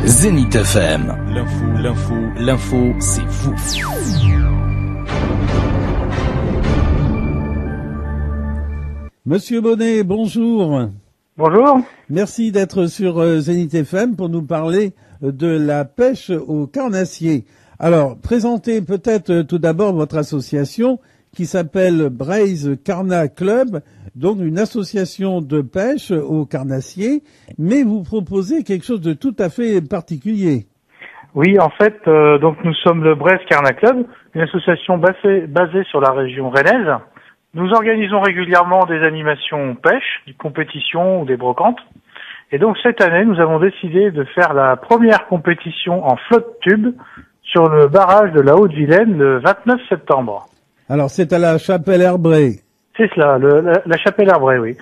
Zénith FM. L'info, c'est vous. Monsieur Bonnet, bonjour. Bonjour. Merci d'être sur Zénith FM pour nous parler de la pêche au carnassier. Alors, présentez peut-être tout d'abord votre association qui s'appelle Braise Carnat Club, donc une association de pêche au carnassier, mais vous proposez quelque chose de tout à fait particulier. Oui, en fait, donc nous sommes le Braise Carnat Club, une association basée sur la région rennaise. Nous organisons régulièrement des animations pêche, des compétitions ou des brocantes. Et donc cette année, nous avons décidé de faire la première compétition en flotte tube sur le barrage de la Haute-Vilaine le 29 septembre. Alors c'est à la Chapelle-Herbray. C'est cela, la Chapelle-Herbray, oui.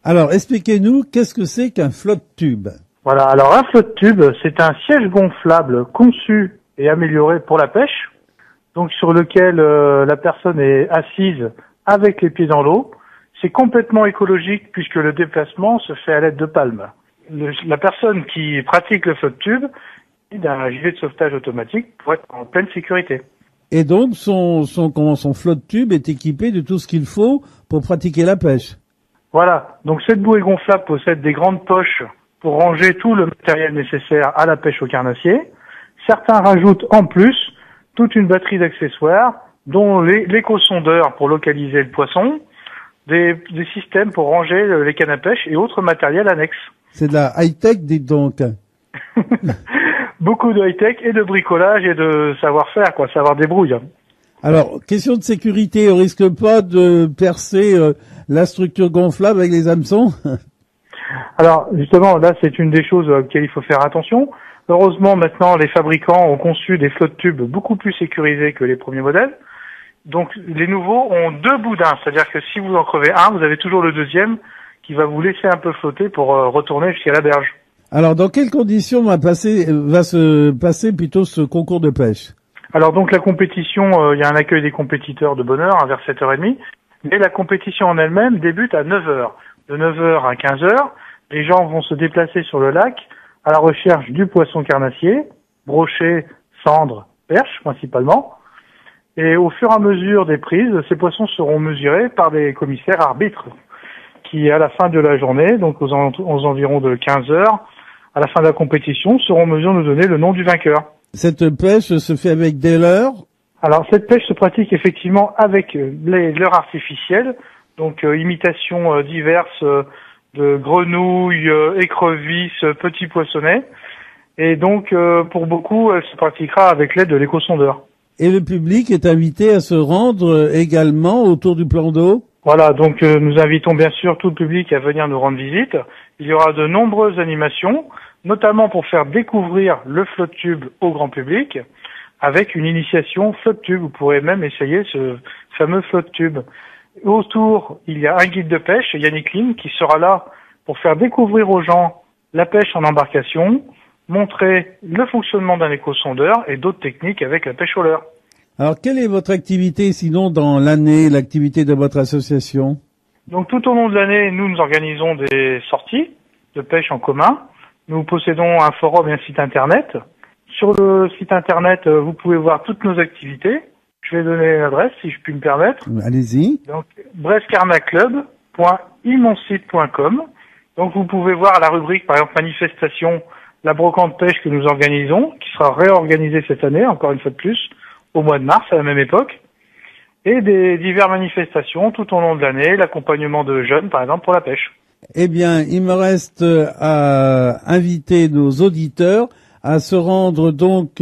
Alors expliquez-nous, qu'est-ce que c'est qu'un flotte tube? Voilà, alors un flotte tube, c'est un siège gonflable conçu et amélioré pour la pêche, donc sur lequel la personne est assise avec les pieds dans l'eau. C'est complètement écologique puisque le déplacement se fait à l'aide de palmes. La personne qui pratique le flotte tube d'un gilet de sauvetage automatique pour être en pleine sécurité. Et donc son flotte tube est équipé de tout ce qu'il faut pour pratiquer la pêche. Voilà, donc cette bouée gonflable possède des grandes poches pour ranger tout le matériel nécessaire à la pêche au carnassier. Certains rajoutent en plus toute une batterie d'accessoires, dont l'éco-sondeur pour localiser le poisson, des systèmes pour ranger les cannes à pêche et autres matériels annexes. C'est de la high-tech, dites donc. Beaucoup de high-tech et de bricolage et de savoir-faire, savoir débrouille. Alors, question de sécurité, on risque pas de percer la structure gonflable avec les hameçons? Alors, justement, là, c'est une des choses auxquelles il faut faire attention. Heureusement, maintenant, les fabricants ont conçu des flottes tubes beaucoup plus sécurisés que les premiers modèles. Donc, les nouveaux ont deux boudins, c'est-à-dire que si vous en crevez un, vous avez toujours le deuxième qui va vous laisser un peu flotter pour retourner jusqu'à la berge. Alors, dans quelles conditions va se passer plutôt ce concours de pêche? Alors, donc, la compétition, il y a un accueil des compétiteurs de bonne heure, vers 7h30, mais la compétition en elle-même débute à 9h. De 9h à 15h, les gens vont se déplacer sur le lac à la recherche du poisson carnassier, brochet, cendre, perche principalement. Et au fur et à mesure des prises, ces poissons seront mesurés par des commissaires arbitres qui, à la fin de la journée, donc aux environs de 15h, à la fin de la compétition, seront en mesure de nous donner le nom du vainqueur. Cette pêche se fait avec des leurres? Alors, cette pêche se pratique effectivement avec les leurres artificielles, donc imitations diverses de grenouilles, écrevisses, petits poissonnets. Et donc, pour beaucoup, elle se pratiquera avec l'aide de l'éco-sondeur. Et le public est invité à se rendre également autour du plan d'eau? Voilà, donc nous invitons bien sûr tout le public à venir nous rendre visite. Il y aura de nombreuses animations, notamment pour faire découvrir le flotte tube au grand public, avec une initiation flotte tube. Vous pourrez même essayer ce fameux flotte tube. Autour, il y a un guide de pêche, Yannick Lim, qui sera là pour faire découvrir aux gens la pêche en embarcation, montrer le fonctionnement d'un éco-sondeur et d'autres techniques avec la pêche au leurre. Alors, quelle est votre activité, sinon, dans l'année, l'activité de votre association? Donc, tout au long de l'année, nous organisons des sorties de pêche en commun. Nous possédons un forum et un site internet. Sur le site internet, vous pouvez voir toutes nos activités. Je vais donner l'adresse, si je puis me permettre. Allez-y. Donc, braisecarnatclub.imonsite.com. Donc, vous pouvez voir à la rubrique, par exemple, manifestation, la brocante pêche que nous organisons, qui sera réorganisée cette année, encore une fois de plus, au mois de mars, à la même époque, et des diverses manifestations tout au long de l'année, l'accompagnement de jeunes, par exemple, pour la pêche. Eh bien, il me reste à inviter nos auditeurs à se rendre donc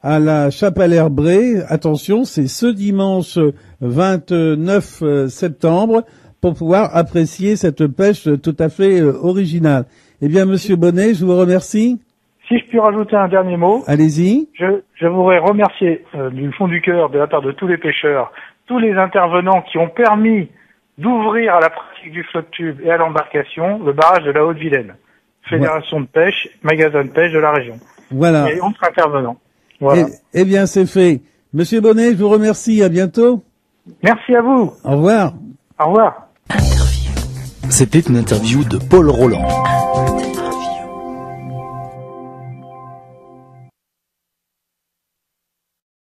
à la Chapelle-Herbray. Attention, c'est ce dimanche 29 septembre pour pouvoir apprécier cette pêche tout à fait originale. Eh bien, Monsieur Bonnet, je vous remercie. Si je puis rajouter un dernier mot. Allez-y. Je voudrais remercier du fond du cœur, de la part de tous les pêcheurs, tous les intervenants qui ont permis d'ouvrir à la pratique du flotte tube et à l'embarcation le barrage de la Haute-Vilaine. Fédération de pêche, magasin de pêche de la région. Voilà. Et autres intervenants. Voilà. Eh bien, c'est fait. Monsieur Bonnet, je vous remercie. À bientôt. Merci à vous. Au revoir. Au revoir. C'était une interview de Paul Roland.